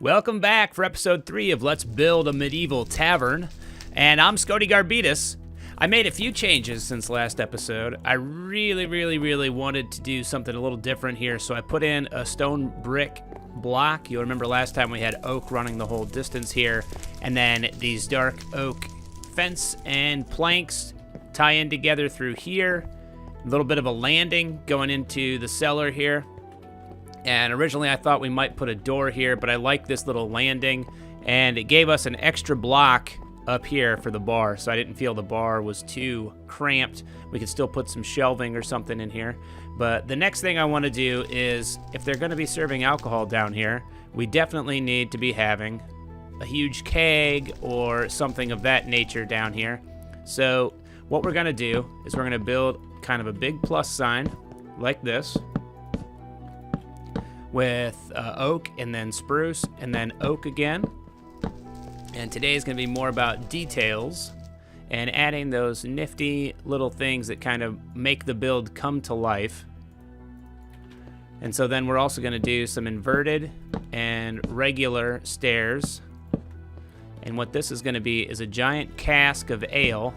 Welcome back for episode 3 of Let's Build a Medieval Tavern. And I'm Scoti Garbidis. I made a few changes since last episode. I really wanted to do something a little different here, so I put in a stone brick block. You'll remember last time we had oak running the whole distance here, and then these dark oak fence and planks tie in together through here. A little bit of a landing going into the cellar here. And originally I thought we might put a door here, but I like this little landing, and it gave us an extra block up here for the bar, so I didn't feel the bar was too cramped. We could still put some shelving or something in here. But the next thing I want to do is, if they're going to be serving alcohol down here, we definitely need to be having a huge keg or something of that nature down here. So what we're going to do is we're going to build kind of a big plus sign like this, with oak and then spruce and then oak again. And today is going to be more about details and adding those nifty little things that kind of make the build come to life. And so then we're also going to do some inverted and regular stairs. And what this is going to be is a giant cask of ale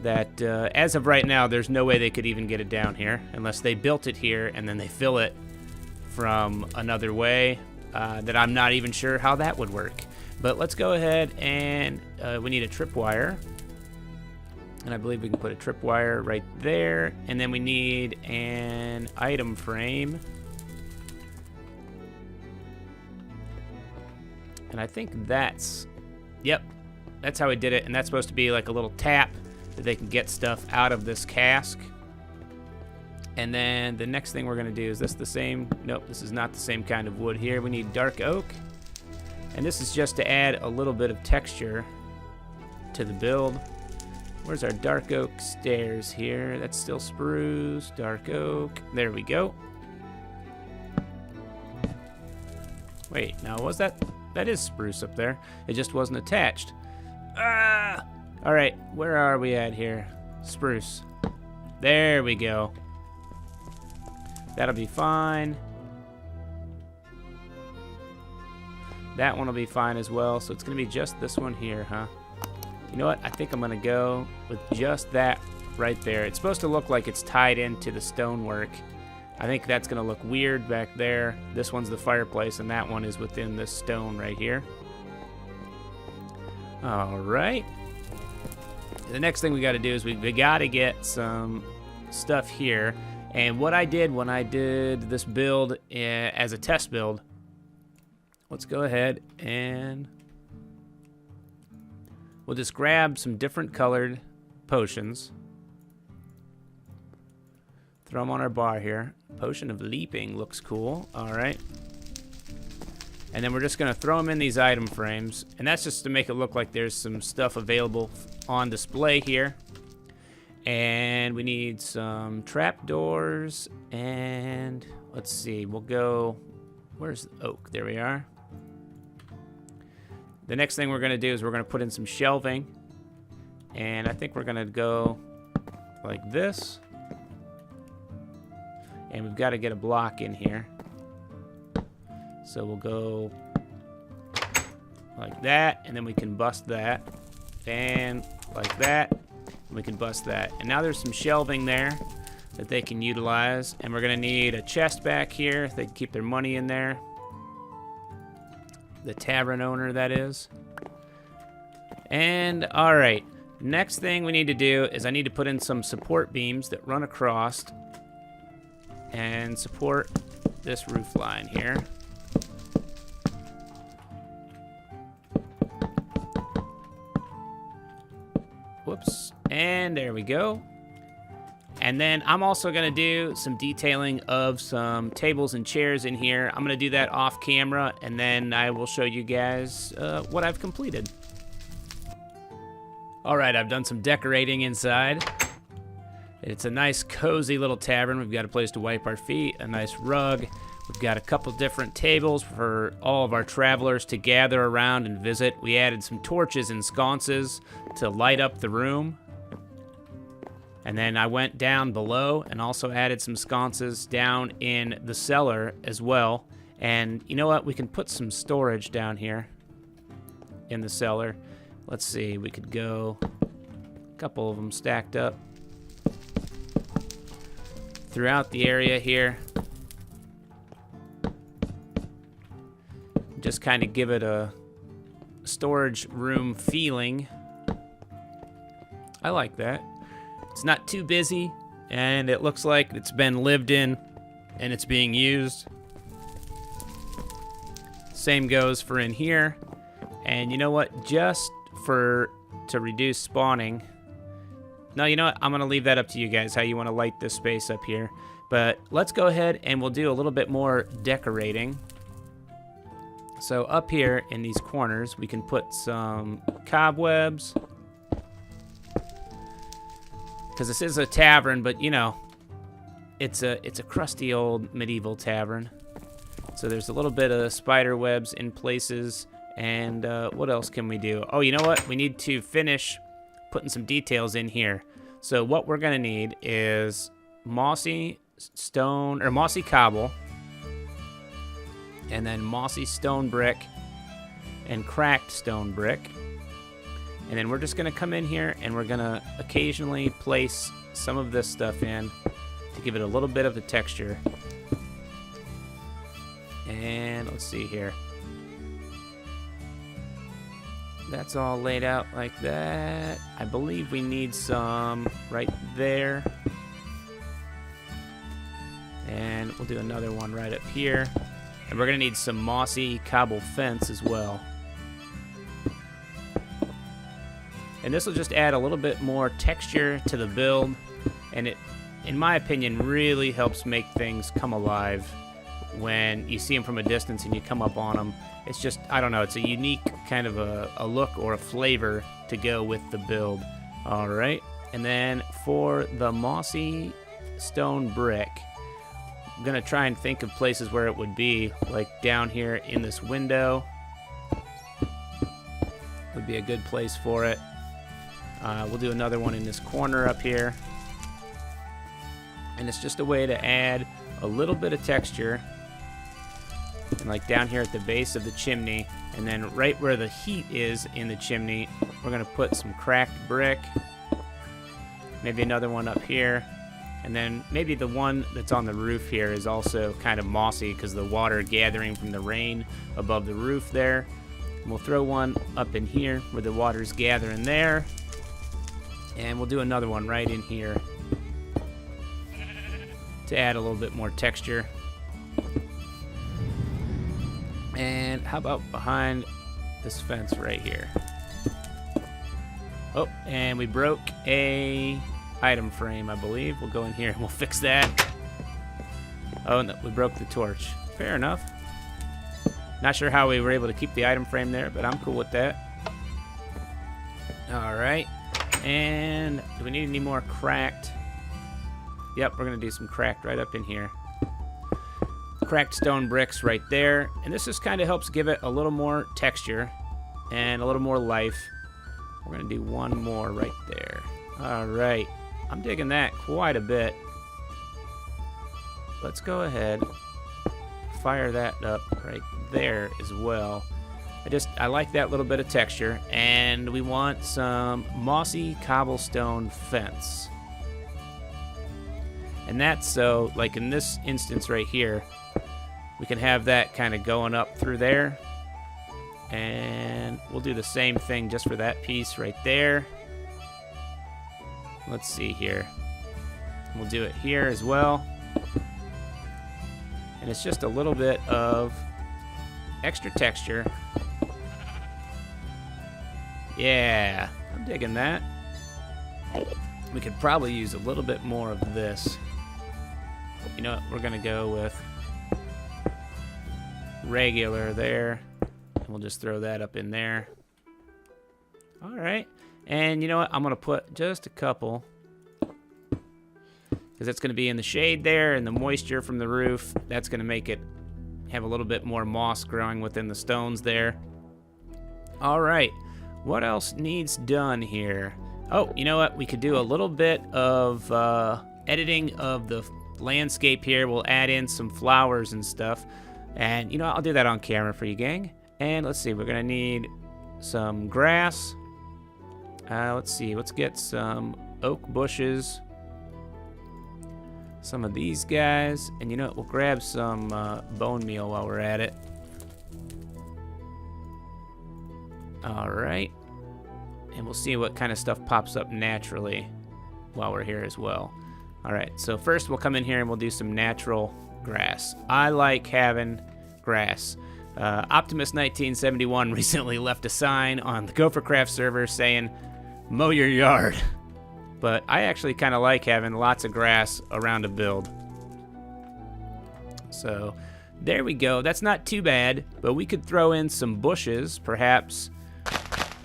that as of right now, there's no way they could even get it down here unless they built it here and then they fill it from another way that I'm not even sure how that would work. But let's go ahead and we need a tripwire, and I believe we can put a tripwire right there, and then we need an item frame, and I think that's, yep, that's how we did it. And that's supposed to be like a little tap that they can get stuff out of this cask. And then the next thing we're going to do, is this the same? Nope, this is not the same kind of wood here. We need dark oak. And this is just to add a little bit of texture to the build. Where's our dark oak stairs here? That's still spruce, dark oak. There we go. Wait, now was that? That is spruce up there. It just wasn't attached. Ah! All right, where are we at here? Spruce. There we go. That'll be fine. That one will be fine as well. So it's going to be just this one here, huh? You know what? I think I'm going to go with just that right there. It's supposed to look like it's tied into the stonework. I think that's going to look weird back there. This one's the fireplace, and that one is within this stone right here. All right. The next thing we got to do is we got to get some stuff here. And what I did when I did this build as a test build, let's go ahead and we'll just grab some different colored potions. Throw them on our bar here. Potion of leaping looks cool. All right. And then we're just going to throw them in these item frames. And that's just to make it look like there's some stuff available on display here. And we need some trapdoors, and let's see, we'll go, where's the oak? There we are. The next thing we're going to do is we're going to put in some shelving, and I think we're going to go like this. And we've got to get a block in here. So we'll go like that, and then we can bust that, and like that. We can bust that. And now there's some shelving there that they can utilize. And we're going to need a chest back here. They can keep their money in there. The tavern owner, that is. And, all right. Next thing we need to do is I need to put in some support beams that run across and support this roof line here. Whoops. And there we go. And then I'm also going to do some detailing of some tables and chairs in here. I'm going to do that off camera, and then I will show you guys what I've completed. All right, I've done some decorating inside. It's a nice, cozy little tavern. We've got a place to wipe our feet, a nice rug. We've got a couple different tables for all of our travelers to gather around and visit. We added some torches and sconces to light up the room. And then I went down below and also added some sconces down in the cellar as well. And you know what? We can put some storage down here in the cellar. Let's see. We could go a couple of them stacked up throughout the area here. Just kind of give it a storage room feeling. I like that. It's not too busy, and it looks like it's been lived in and it's being used. Same goes for in here. And you know what? Just to reduce spawning. No, you know what? I'm going to leave that up to you guys, how you want to light this space up here. But let's go ahead and we'll do a little bit more decorating. So up here in these corners, we can put some cobwebs. Because this is a tavern, but you know, it's a crusty old medieval tavern. So there's a little bit of spider webs in places. And what else can we do? Oh, you know what? We need to finish putting some details in here. So what we're gonna need is mossy stone, or mossy cobble, and then mossy stone brick and cracked stone brick. And then we're just gonna come in here and we're gonna occasionally place some of this stuff in to give it a little bit of the texture. And let's see here. That's all laid out like that. I believe we need some right there. And we'll do another one right up here. And we're gonna need some mossy cobble fence as well. And this will just add a little bit more texture to the build. And it, in my opinion, really helps make things come alive when you see them from a distance and you come up on them. It's just, I don't know, it's a unique kind of a look or a flavor to go with the build. All right, and then for the mossy stone brick, I'm gonna try and think of places where it would be, like down here in this window would be a good place for it. We'll do another one in this corner up here. And it's just a way to add a little bit of texture. And like down here at the base of the chimney, and then right where the heat is in the chimney, we're gonna put some cracked brick. Maybe another one up here. And then maybe the one that's on the roof here is also kind of mossy because the water gathering from the rain above the roof there. And we'll throw one up in here where the water's gathering there. And we'll do another one right in here to add a little bit more texture. And how about behind this fence right here? Oh, and we broke a item frame, I believe. We'll go in here and we'll fix that. Oh, no, we broke the torch. Fair enough. Not sure how we were able to keep the item frame there, but I'm cool with that. All right. And do we need any more cracked? Yep, we're going to do some cracked right up in here. Cracked stone bricks right there. And this just kind of helps give it a little more texture and a little more life. We're going to do one more right there. All right. I'm digging that quite a bit. Let's go ahead. Fire that up right there as well. I like that little bit of texture. And we want some mossy cobblestone fence. And that's so, like in this instance right here, we can have that kind of going up through there. And we'll do the same thing just for that piece right there. Let's see here. We'll do it here as well. And it's just a little bit of extra texture. Yeah, I'm digging that. We could probably use a little bit more of this. You know what? We're going to go with regular there. And we'll just throw that up in there. All right. And you know what? I'm going to put just a couple. Because it's going to be in the shade there, and the moisture from the roof, that's going to make it have a little bit more moss growing within the stones there. All right. What else needs done here? Oh, you know what? We could do a little bit of editing of the landscape here. We'll add in some flowers and stuff. And, you know, I'll do that on camera for you, gang. And let's see, we're going to need some grass. Let's see, let's get some oak bushes. Some of these guys. And, you know, we'll grab some bone meal while we're at it. All right. And we'll see what kind of stuff pops up naturally while we're here as well. All right, so first we'll come in here and we'll do some natural grass. I like having grass. Optimus1971 recently left a sign on the Gophercraft server saying, mow your yard. But I actually kind of like having lots of grass around a build. So there we go. That's not too bad, but we could throw in some bushes, perhaps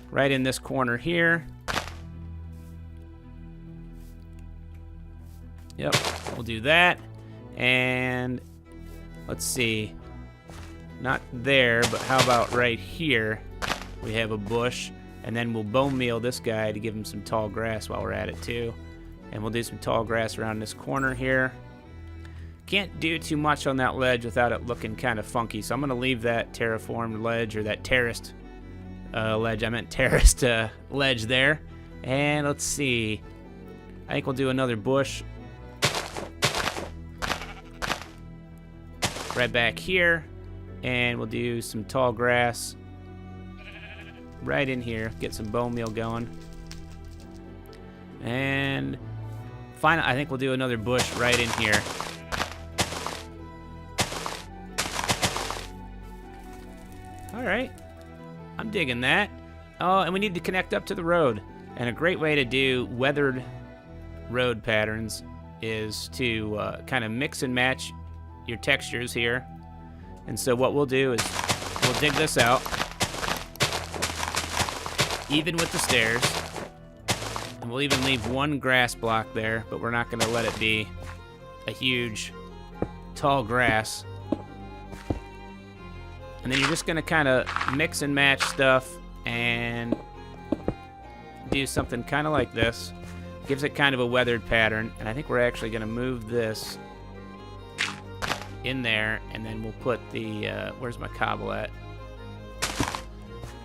right in this corner here. Yep, we'll do that. And let's see. Not there, but how about right here? We have a bush. And then we'll bone meal this guy to give him some tall grass while we're at it too. And we'll do some tall grass around this corner here. Can't do too much on that ledge without it looking kind of funky. So I'm going to leave that terraformed ledge, or that terraced ledge. I meant terraced ledge there. And let's see. I think we'll do another bush right back here, and we'll do some tall grass right in here. Get some bone meal going, and finally, I think we'll do another bush right in here. All right, I'm digging that. Oh, and we need to connect up to the road, and a great way to do weathered road patterns is to kind of mix and match your textures here. And so what we'll do is we'll dig this out even with the stairs, and we'll even leave one grass block there, but we're not going to let it be a huge tall grass. And then you're just going to kind of mix and match stuff and do something kind of like this. Gives it kind of a weathered pattern, and I think we're actually going to move this in there, and then we'll put the where's my cobble at?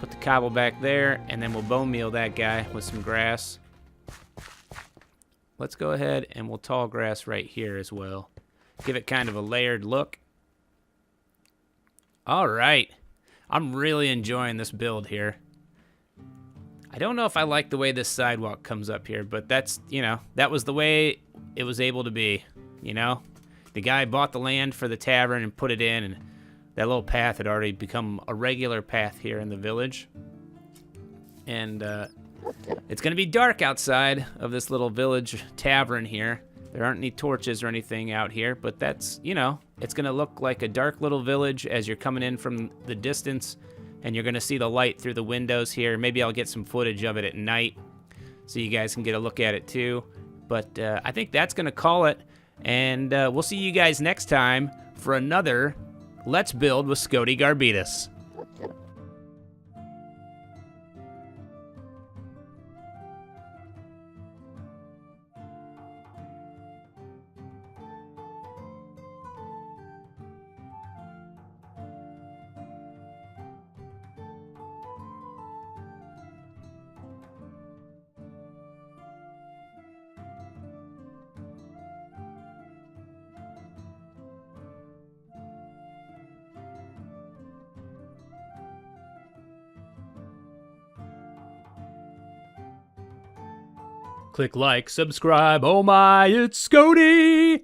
Put the cobble back there, and then we'll bone meal that guy with some grass. Let's go ahead and we'll tall grass right here as well. Give it kind of a layered look. All right, I'm really enjoying this build here. I don't know if I like the way this sidewalk comes up here, but that's, you know, that was the way it was able to be, you know? The guy bought the land for the tavern and put it in, and that little path had already become a regular path here in the village. And it's going to be dark outside of this little village tavern here. There aren't any torches or anything out here, but that's, you know, it's going to look like a dark little village as you're coming in from the distance, and you're going to see the light through the windows here. Maybe I'll get some footage of it at night so you guys can get a look at it too. But I think that's going to call it. And we'll see you guys next time for another Let's Build with Scoti Garbidis. Click like, subscribe, oh my, it's Scoti!